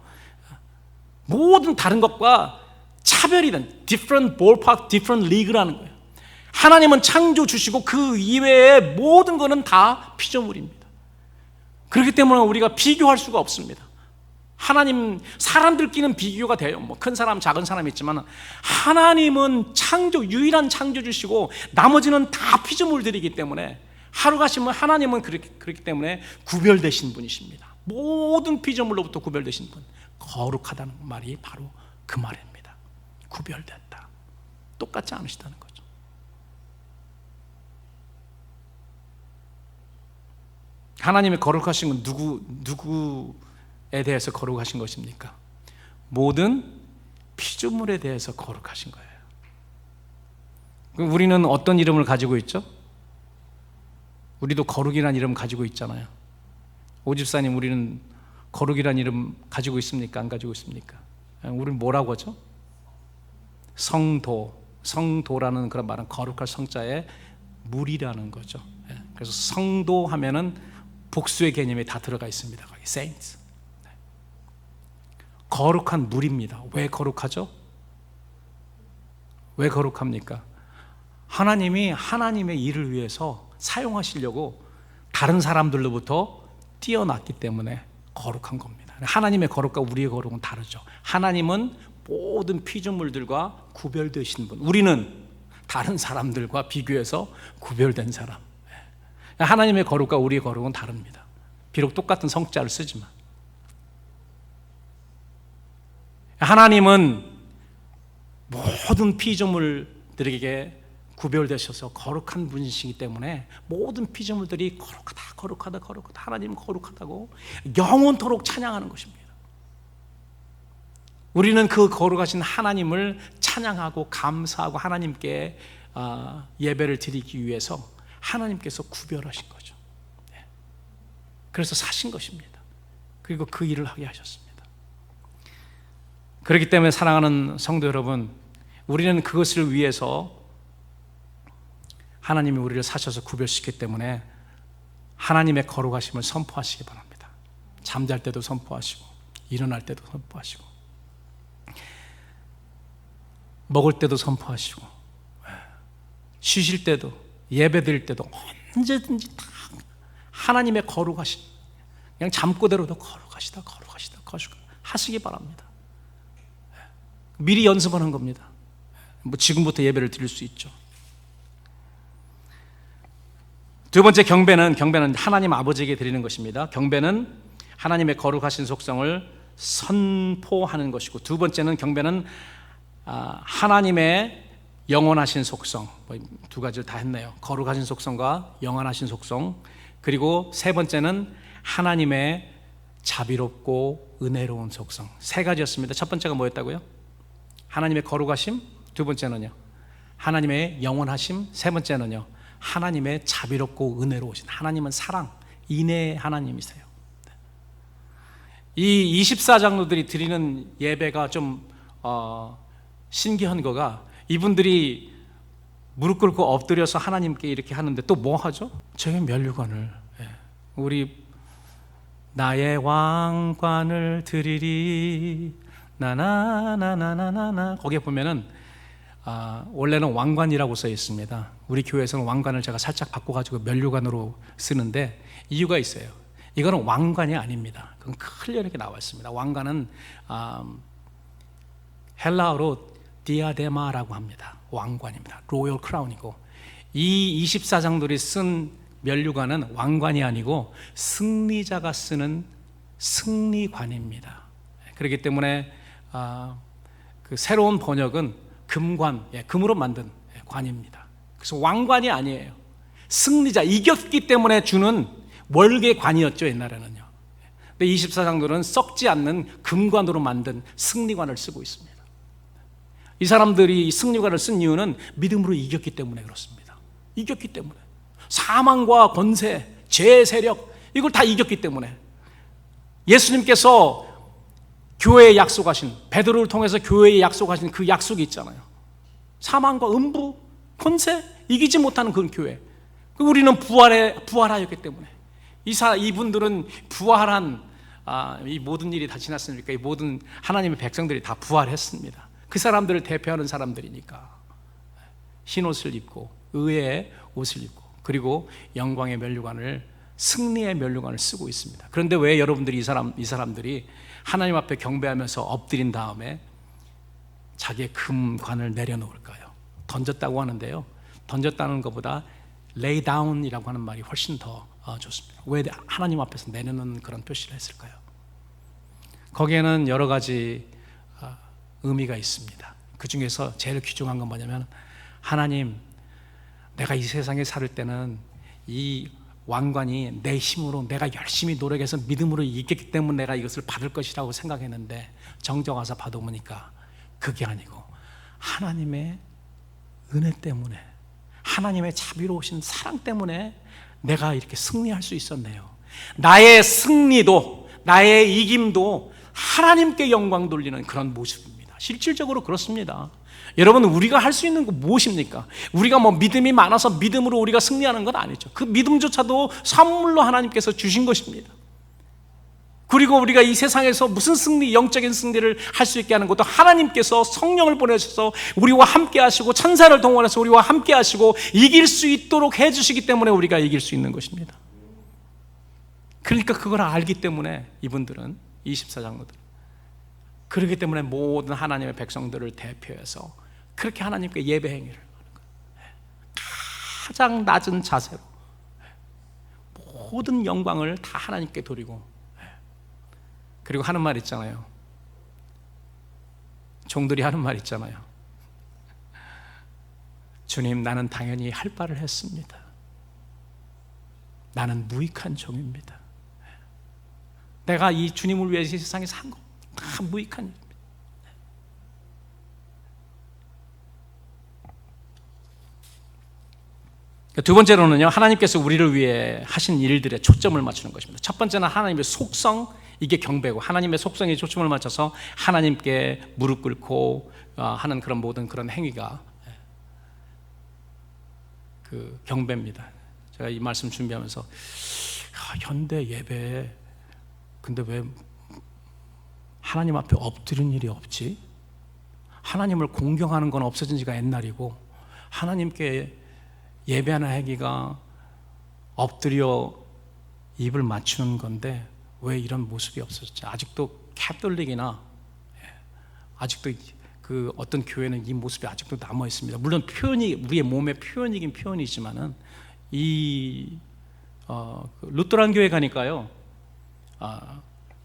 모든 다른 것과 차별이 된 different ballpark, different league라는 거예요. 하나님은 창조 주시고 그 이외의 모든 것은 다 피조물입니다. 그렇기 때문에 우리가 비교할 수가 없습니다. 하나님, 사람들끼리는 비교가 돼요. 뭐 큰 사람, 작은 사람 있지만 하나님은 유일한 창조주시고 나머지는 다 피조물들이기 때문에 하루가시면 하나님은 그렇기 때문에 구별되신 분이십니다. 모든 피조물로부터 구별되신 분. 거룩하다는 말이 바로 그 말입니다. 구별됐다. 똑같지 않으시다는 거죠. 하나님의 거룩하신 건 누구에 대해서 거룩하신 것입니까? 모든 피조물에 대해서 거룩하신 거예요. 우리는 어떤 이름을 가지고 있죠? 우리도 거룩이라는 이름 가지고 있잖아요. 오집사님, 우리는 거룩이라는 이름 가지고 있습니까? 안 가지고 있습니까? 우리는 뭐라고 하죠? 성도라는 그런 말은 거룩할 성자에 물이라는 거죠. 그래서 성도 하면은 복수의 개념이 다 들어가 있습니다. 거기 saints. 거룩한 물입니다. 왜 거룩하죠? 왜 거룩합니까? 하나님이 하나님의 일을 위해서 사용하시려고 다른 사람들로부터 뛰어났기 때문에 거룩한 겁니다. 하나님의 거룩과 우리의 거룩은 다르죠. 하나님은 모든 피조물들과 구별되신 분, 우리는 다른 사람들과 비교해서 구별된 사람. 하나님의 거룩과 우리의 거룩은 다릅니다. 비록 똑같은 성자를 쓰지만 하나님은 모든 피조물들에게 구별되셔서 거룩한 분이시기 때문에 모든 피조물들이 거룩하다 하나님은 거룩하다고 영원토록 찬양하는 것입니다. 우리는 그 거룩하신 하나님을 찬양하고 감사하고 하나님께 예배를 드리기 위해서 하나님께서 구별하신 거죠. 그래서 사신 것입니다. 그리고 그 일을 하게 하셨습니다. 그렇기 때문에 사랑하는 성도 여러분, 우리는 그것을 위해서 하나님이 우리를 사셔서 구별시켰기 때문에 하나님의 거룩하심을 선포하시기 바랍니다. 잠잘 때도 선포하시고 일어날 때도 선포하시고 먹을 때도 선포하시고 쉬실 때도 예배드릴 때도 언제든지 다 하나님의 거룩하신, 그냥 잠꼬대로도 거룩하시다 하시기 바랍니다. 미리 연습하는 겁니다. 뭐 지금부터 예배를 드릴 수 있죠. 두 번째 경배는 하나님 아버지에게 드리는 것입니다. 경배는 하나님의 거룩하신 속성을 선포하는 것이고, 두 번째는 경배는 하나님의 영원하신 속성, 두 가지를 다 했네요. 거룩하신 속성과 영원하신 속성, 그리고 세 번째는 하나님의 자비롭고 은혜로운 속성. 세 가지였습니다. 첫 번째가 뭐였다고요? 하나님의 거룩하심, 두 번째는요 하나님의 영원하심, 세 번째는요 하나님의 자비롭고 은혜로우신, 하나님은 사랑, 인애의 하나님이세요. 이 24장로들이 드리는 예배가 좀 신기한 거가, 이분들이 무릎 꿇고 엎드려서 하나님께 이렇게 하는데 또 뭐 하죠? 저희 면류관을, 우리 나의 왕관을 드리리 나나나나나나, 거기에 보면은 원래는 왕관이라고 써 있습니다. 우리 교회에서는 왕관을 제가 살짝 바꿔가지고 면류관으로 쓰는데 이유가 있어요. 이거는 왕관이 아닙니다. 그건 클리어하게 나와 있습니다. 왕관은 헬라어로 디아데마라고 합니다. 왕관입니다. 로열 크라운이고, 이 24장들이 쓴 면류관은 왕관이 아니고 승리자가 쓰는 승리관입니다. 그렇기 때문에 그 새로운 번역은 금관, 금으로 만든 관입니다. 그래서 왕관이 아니에요. 승리자, 이겼기 때문에 주는 월계관이었죠, 옛날에는요. 근데 24장들은 썩지 않는 금관으로 만든 승리관을 쓰고 있습니다. 이 사람들이 승리관을 쓴 이유는 믿음으로 이겼기 때문에 그렇습니다. 이겼기 때문에. 사망과 권세, 죄의 세력, 이걸 다 이겼기 때문에. 예수님께서 교회에 약속하신, 베드로를 통해서 교회에 약속하신 그 약속이 있잖아요. 사망과 음부, 권세, 이기지 못하는 그런 교회. 우리는 부활하였기 때문에 이분들은 부활한 이 모든 일이 다 지났으니까 이 모든 하나님의 백성들이 다 부활했습니다. 그 사람들을 대표하는 사람들이니까 흰 옷을 입고 의의 옷을 입고 그리고 영광의 면류관을, 승리의 면류관을 쓰고 있습니다. 그런데 왜 여러분들이 이 사람들이 하나님 앞에 경배하면서 엎드린 다음에 자기의 금관을 내려놓을까요? 던졌다고 하는데요, 던졌다는 것보다 lay down이라고 하는 말이 훨씬 더 좋습니다. 왜 하나님 앞에서 내려놓는 그런 표시를 했을까요? 거기에는 여러 가지 의미가 있습니다. 그 중에서 제일 귀중한 건 뭐냐면, 하나님, 내가 이 세상에 살 때는 이 왕관이 내 힘으로 내가 열심히 노력해서 믿음으로 이겼기 때문에 내가 이것을 받을 것이라고 생각했는데 정작 와서 받아보니까 그게 아니고 하나님의 은혜 때문에, 하나님의 자비로우신 사랑 때문에 내가 이렇게 승리할 수 있었네요. 나의 승리도, 나의 이김도 하나님께 영광 돌리는 그런 모습입니다. 실질적으로 그렇습니다. 여러분, 우리가 할 수 있는 거 무엇입니까? 우리가 뭐 믿음이 많아서 믿음으로 우리가 승리하는 건 아니죠. 그 믿음조차도 선물로 하나님께서 주신 것입니다. 그리고 우리가 이 세상에서 무슨 승리, 영적인 승리를 할 수 있게 하는 것도 하나님께서 성령을 보내셔서 우리와 함께 하시고 천사를 동원해서 우리와 함께 하시고 이길 수 있도록 해주시기 때문에 우리가 이길 수 있는 것입니다. 그러니까 그걸 알기 때문에 이분들은, 24장로들, 그렇기 때문에 모든 하나님의 백성들을 대표해서 그렇게 하나님께 예배 행위를 하는 거예요. 가장 낮은 자세로 모든 영광을 다 하나님께 돌리고, 그리고 하는 말 있잖아요. 종들이 하는 말 있잖아요. 주님, 나는 당연히 할 바를 했습니다. 나는 무익한 종입니다. 내가 이 주님을 위해서 세상에 산 거 다 무익한 일입니다. 두 번째로는요, 하나님께서 우리를 위해 하신 일들에 초점을 맞추는 것입니다. 첫 번째는 하나님의 속성, 이게 경배고, 하나님의 속성에 초점을 맞춰서 하나님께 무릎 꿇고 하는 그런 모든 그런 행위가 그 경배입니다. 제가 이 말씀 준비하면서 현대 예배, 근데 왜 하나님 앞에 엎드리는 일이 없지? 하나님을 공경하는 건 없어진 지가 옛날이고 하나님께 예배하는 행위가 엎드려 입을 맞추는 건데 왜 이런 모습이 없어졌지? 아직도 캐톨릭이나 아직도 그 어떤 교회는 이 모습이 아직도 남아 있습니다. 물론 표현이 우리의 몸의 표현이긴 표현이지만은 이 루터란 교회 가니까요,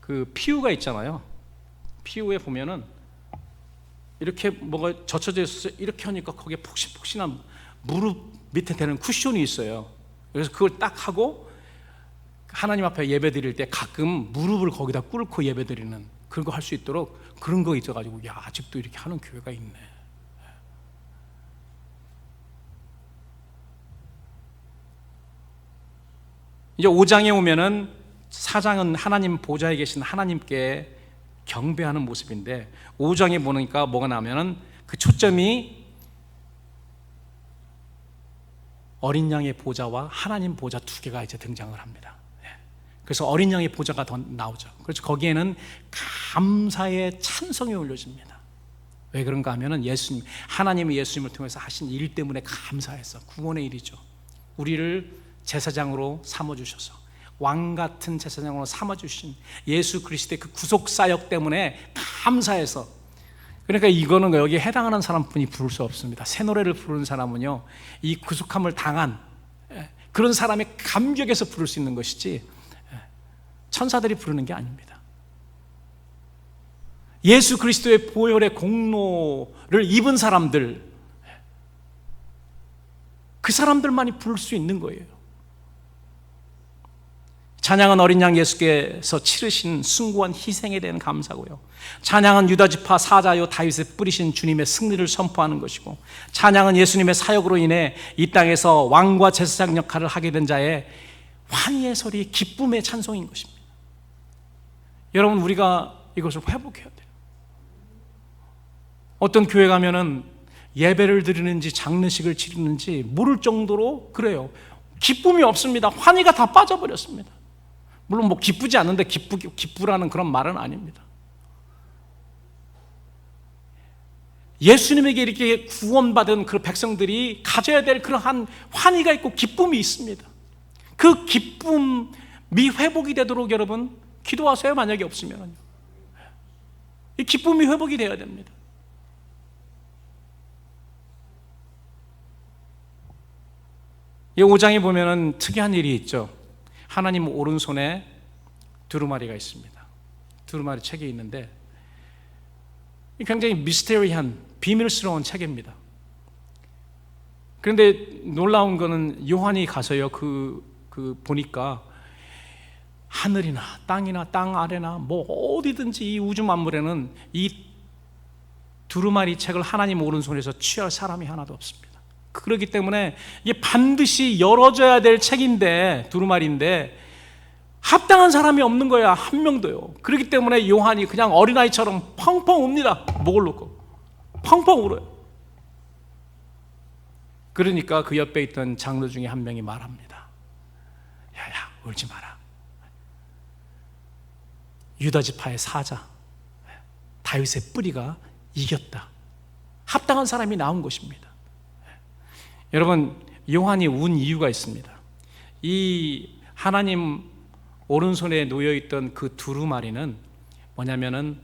그 피우가 있잖아요. 피우에 보면은 이렇게 뭐가 젖혀져 있어서 이렇게 하니까 거기에 폭신폭신한 무릎 밑에 대는 쿠션이 있어요. 그래서 그걸 딱 하고 하나님 앞에 예배 드릴 때 가끔 무릎을 거기다 꿇고 예배 드리는 그런 거 할 수 있도록 그런 거 있어가지고, 야, 아직도 이렇게 하는 교회가 있네. 이제 5장에 오면은, 4장은 하나님 보좌에 계신 하나님께 경배하는 모습인데 5장에 보니까 뭐가 나오면은 그 초점이 어린 양의 보좌와 하나님 보좌 두 개가 이제 등장을 합니다. 그래서 어린 양의 보좌가 더 나오죠. 그래서 거기에는 감사의 찬송이 올려집니다. 왜 그런가 하면은 예수님, 하나님이 예수님을 통해서 하신 일 때문에 감사해서, 구원의 일이죠. 우리를 제사장으로 삼아주셔서, 왕 같은 제사장으로 삼아주신 예수 그리스도의 그 구속 사역 때문에 감사해서, 그러니까 이거는 여기에 해당하는 사람뿐이 부를 수 없습니다. 새 노래를 부르는 사람은요, 이 구속함을 당한 그런 사람의 감격에서 부를 수 있는 것이지 천사들이 부르는 게 아닙니다. 예수 그리스도의 보혈의 공로를 입은 사람들, 그 사람들만이 부를 수 있는 거예요. 찬양은 어린 양 예수께서 치르신 숭고한 희생에 대한 감사고요, 찬양은 유다지파 사자요 다윗의 뿌리신 주님의 승리를 선포하는 것이고, 찬양은 예수님의 사역으로 인해 이 땅에서 왕과 제사장 역할을 하게 된 자의 환희의 소리, 기쁨의 찬송인 것입니다. 여러분, 우리가 이것을 회복해야 돼요. 어떤 교회 가면은 예배를 드리는지 장례식을 치르는지 모를 정도로 그래요. 기쁨이 없습니다. 환희가 다 빠져버렸습니다. 물론 뭐 기쁘지 않는데 기쁘라는 그런 말은 아닙니다. 예수님에게 이렇게 구원받은 그 백성들이 가져야 될 그러한 환희가 있고 기쁨이 있습니다. 그 기쁨이 회복이 되도록 여러분 기도하세요. 만약에 없으면요, 이 기쁨이 회복이 되어야 됩니다. 이 5장에 보면은 특이한 일이 있죠. 하나님 오른손에 두루마리가 있습니다. 두루마리 책이 있는데 굉장히 미스테리한 비밀스러운 책입니다. 그런데 놀라운 거는 요한이 가서요 보니까 하늘이나 땅이나 땅 아래나 뭐 어디든지 이 우주 만물에는 이 두루마리 책을 하나님 오른손에서 취할 사람이 하나도 없습니다. 그렇기 때문에 이게 반드시 열어져야 될 책인데, 두루마리인데 합당한 사람이 없는 거야, 한 명도요. 그렇기 때문에 요한이 그냥 어린아이처럼 펑펑 웁니다. 목을 놓고 펑펑 울어요. 그러니까 그 옆에 있던 장로 중에 한 명이 말합니다. 야야, 울지 마라. 유다 지파의 사자 다윗의 뿌리가 이겼다. 합당한 사람이 나온 것입니다. 여러분, 요한이 운 이유가 있습니다. 이 하나님 오른손에 놓여있던 그 두루마리는 뭐냐면은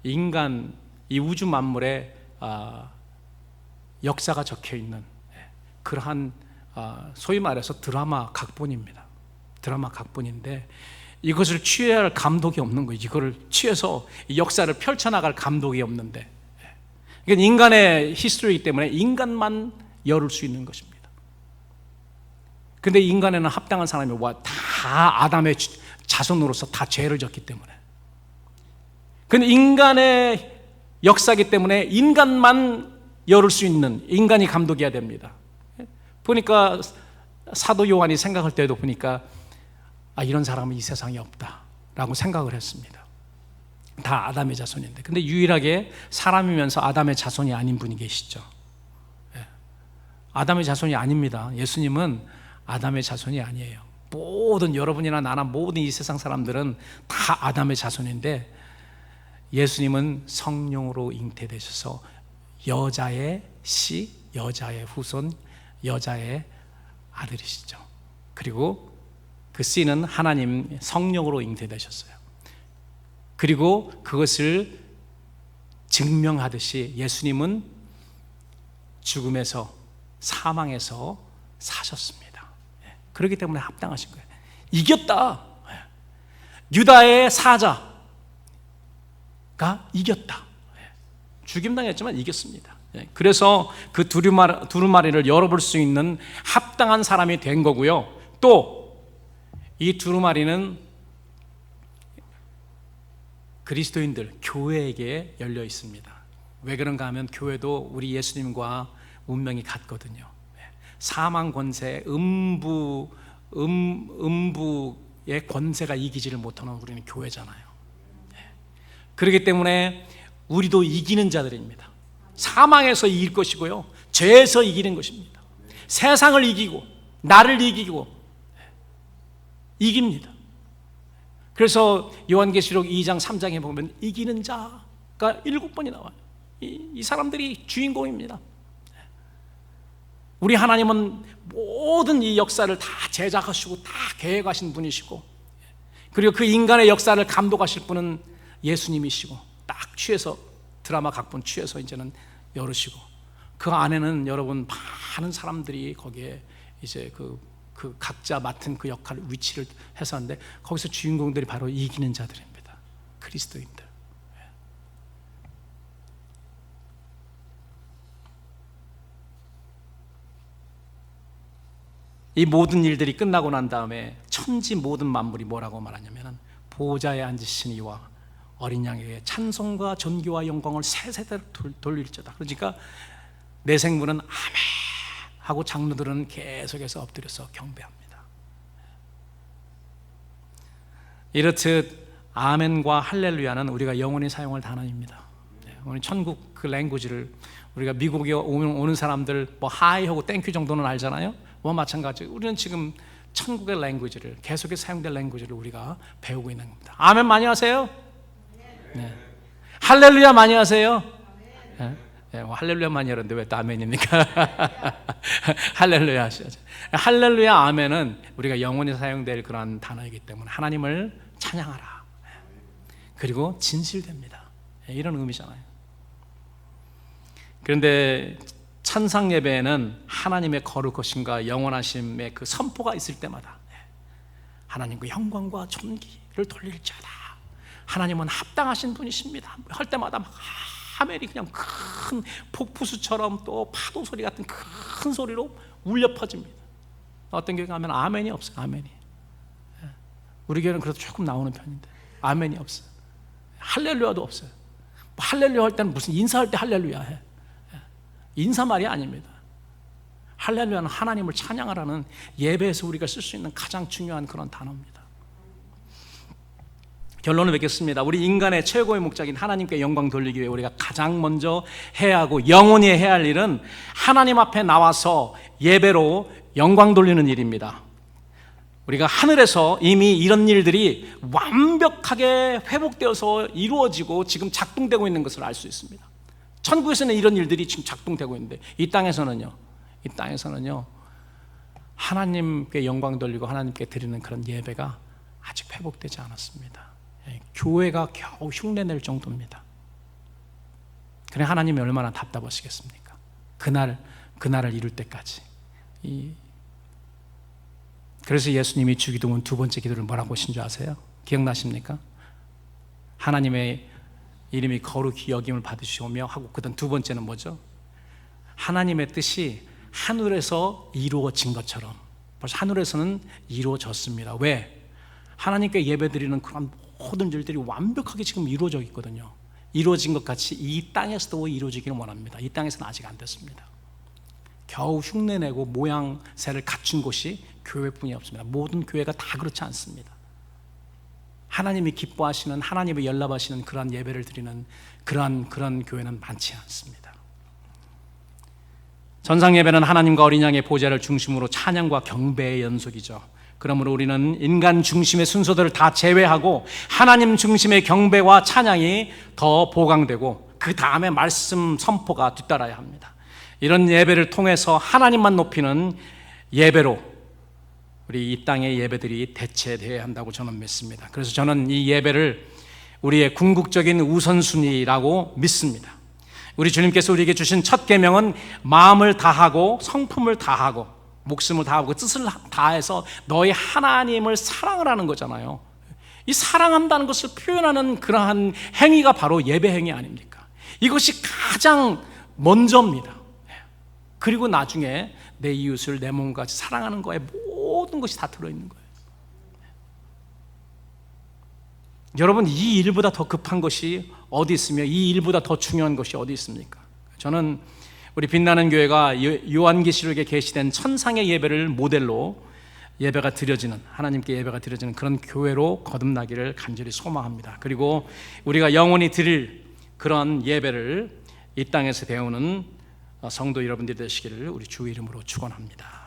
인간, 이 우주 만물의 역사가 적혀있는 그러한 소위 말해서 드라마 각본입니다. 드라마 각본인데 이것을 취해야 할 감독이 없는 거예요. 이거를 취해서 역사를 펼쳐나갈 감독이 없는데, 이건 인간의 히스토리이기 때문에 인간만 열을 수 있는 것입니다. 근데 인간에는 합당한 사람이 다 아담의 자손으로서 다 죄를 졌기 때문에, 근데 인간의 역사이기 때문에 인간만 열을 수 있는, 인간이 감독해야 됩니다. 보니까 사도 요한이 생각할 때도 보니까 이런 사람은 이 세상에 없다라고 생각을 했습니다. 다 아담의 자손인데, 근데 유일하게 사람이면서 아담의 자손이 아닌 분이 계시죠. 아담의 자손이 아닙니다. 예수님은 아담의 자손이 아니에요. 모든, 여러분이나 나나 모든 이 세상 사람들은 다 아담의 자손인데, 예수님은 성령으로 잉태되셔서 여자의 씨, 여자의 후손, 여자의 아들이시죠. 그리고 그 씨는 하나님 성령으로 잉태되셨어요. 그리고 그것을 증명하듯이 예수님은 죽음에서, 사망에서 사셨습니다. 그렇기 때문에 합당하신 거예요. 이겼다. 유다의 사자가 이겼다. 죽임당했지만 이겼습니다. 그래서 그 두루마리를 열어볼 수 있는 합당한 사람이 된 거고요. 또 이 두루마리는 그리스도인들, 교회에게 열려 있습니다. 왜 그런가 하면 교회도 우리 예수님과 운명이 같거든요. 사망 권세, 음부의 권세가 이기지를 못하는 우리는 교회잖아요. 그렇기 때문에 우리도 이기는 자들입니다. 사망에서 이길 것이고요, 죄에서 이기는 것입니다. 세상을 이기고 나를 이기고 이깁니다. 그래서 요한계시록 2장 3장에 보면 이기는 자가 7번이 나와요. 이 사람들이 주인공입니다. 우리 하나님은 모든 이 역사를 다 제작하시고 다 계획하신 분이시고, 그리고 그 인간의 역사를 감독하실 분은 예수님이시고, 딱 취해서 드라마 각본 취해서 이제는 열으시고, 그 안에는 여러분 많은 사람들이 거기에 이제 그 각자 맡은 그 역할, 위치를 해서 하는데, 거기서 주인공들이 바로 이기는 자들입니다. 그리스도인들. 이 모든 일들이 끝나고 난 다음에 천지 모든 만물이 뭐라고 말하냐면, 보좌에 앉으신 이와 어린 양에게 찬송과 존귀와 영광을 세세대로 돌릴지어다. 그러니까 내 생물은 아멘 하고 장로들은 계속해서 엎드려서 경배합니다. 이렇듯 아멘과 할렐루야는 우리가 영원히 사용할 단어입니다. 오늘 천국 그 랭귀지를 우리가 미국에 오는 사람들 뭐 하이하고 땡큐 정도는 알잖아요. 뭐 마찬가지 우리는 지금 천국의 랭귀지를 계속해서 사용될 랭귀지를 우리가 배우고 있는 겁니다. 아멘 많이 하세요. 네. 할렐루야 많이 하세요. 네. 네, 뭐 할렐루야 많이 하는데 왜 또 아멘입니까? 할렐루야 하셔야죠. 할렐루야 아멘은 우리가 영원히 사용될 그러한 단어이기 때문에 하나님을 찬양하라. 그리고 진실됩니다. 이런 의미잖아요. 그런데 찬상 예배에는 하나님의 거룩하심과 영원하심의 그 선포가 있을 때마다 하나님과 영광과 존귀를 돌릴지어다. 하나님은 합당하신 분이십니다. 할 때마다 막 아멘이 그냥 큰 폭포수처럼 또 파도 소리 같은 큰 소리로 울려 퍼집니다. 어떤 교회 가면 아멘이 없어요. 아멘이. 우리 교회는 그래도 조금 나오는 편인데 아멘이 없어요. 할렐루야도 없어요. 뭐 할렐루야 할 때는 무슨 인사할 때 할렐루야 해. 인사말이 아닙니다. 할렐루야는 하나님을 찬양하라는 예배에서 우리가 쓸 수 있는 가장 중요한 그런 단어입니다. 결론을 맺겠습니다. 우리 인간의 최고의 목적인 하나님께 영광 돌리기 위해 우리가 가장 먼저 해야 하고 영원히 해야 할 일은 하나님 앞에 나와서 예배로 영광 돌리는 일입니다. 우리가 하늘에서 이미 이런 일들이 완벽하게 회복되어서 이루어지고 지금 작동되고 있는 것을 알 수 있습니다. 천국에서는 이런 일들이 지금 작동되고 있는데 이 땅에서는요 하나님께 영광 돌리고 하나님께 드리는 그런 예배가 아직 회복되지 않았습니다. 교회가 겨우 흉내낼 정도입니다. 그래 하나님이 얼마나 답답하시겠습니까? 그날을 이룰 때까지. 그래서 예수님이 주기도문 두 번째 기도를 뭐라고 하신 줄 아세요? 기억나십니까? 하나님의 이름이 거룩히 여김을 받으시오며 하고 그다음 두 번째는 뭐죠? 하나님의 뜻이 하늘에서 이루어진 것처럼 벌써 하늘에서는 이루어졌습니다. 왜? 하나님께 예배드리는 그런 모든 일들이 완벽하게 지금 이루어져 있거든요. 이루어진 것 같이 이 땅에서도 이루어지기를 원합니다. 이 땅에서는 아직 안 됐습니다. 겨우 흉내내고 모양새를 갖춘 곳이 교회뿐이 없습니다. 모든 교회가 다 그렇지 않습니다. 하나님이 기뻐하시는, 하나님이 연락하시는 그러한 예배를 드리는 그런 교회는 많지 않습니다. 전상 예배는 하나님과 어린 양의 보좌를 중심으로 찬양과 경배의 연속이죠. 그러므로 우리는 인간 중심의 순서들을 다 제외하고 하나님 중심의 경배와 찬양이 더 보강되고 그 다음에 말씀 선포가 뒤따라야 합니다. 이런 예배를 통해서 하나님만 높이는 예배로 우리 이 땅의 예배들이 대체되어야 한다고 저는 믿습니다. 그래서 저는 이 예배를 우리의 궁극적인 우선순위라고 믿습니다. 우리 주님께서 우리에게 주신 첫 계명은 마음을 다하고 성품을 다하고 목숨을 다하고 뜻을 다해서 너희 하나님을 사랑하라는 거잖아요. 이 사랑한다는 것을 표현하는 그러한 행위가 바로 예배 행위 아닙니까? 이것이 가장 먼저입니다. 그리고 나중에 내 이웃을 내 몸과 같이 사랑하는 거에 모든 것이 다 들어있는 거예요. 여러분, 이 일보다 더 급한 것이 어디 있으며 이 일보다 더 중요한 것이 어디 있습니까? 저는 우리 빛나는 교회가 요한계시록에 계시된 천상의 예배를 모델로 예배가 드려지는, 하나님께 예배가 드려지는 그런 교회로 거듭나기를 간절히 소망합니다. 그리고 우리가 영원히 드릴 그런 예배를 이 땅에서 배우는 성도 여러분들이 되시기를 우리 주 이름으로 축원합니다.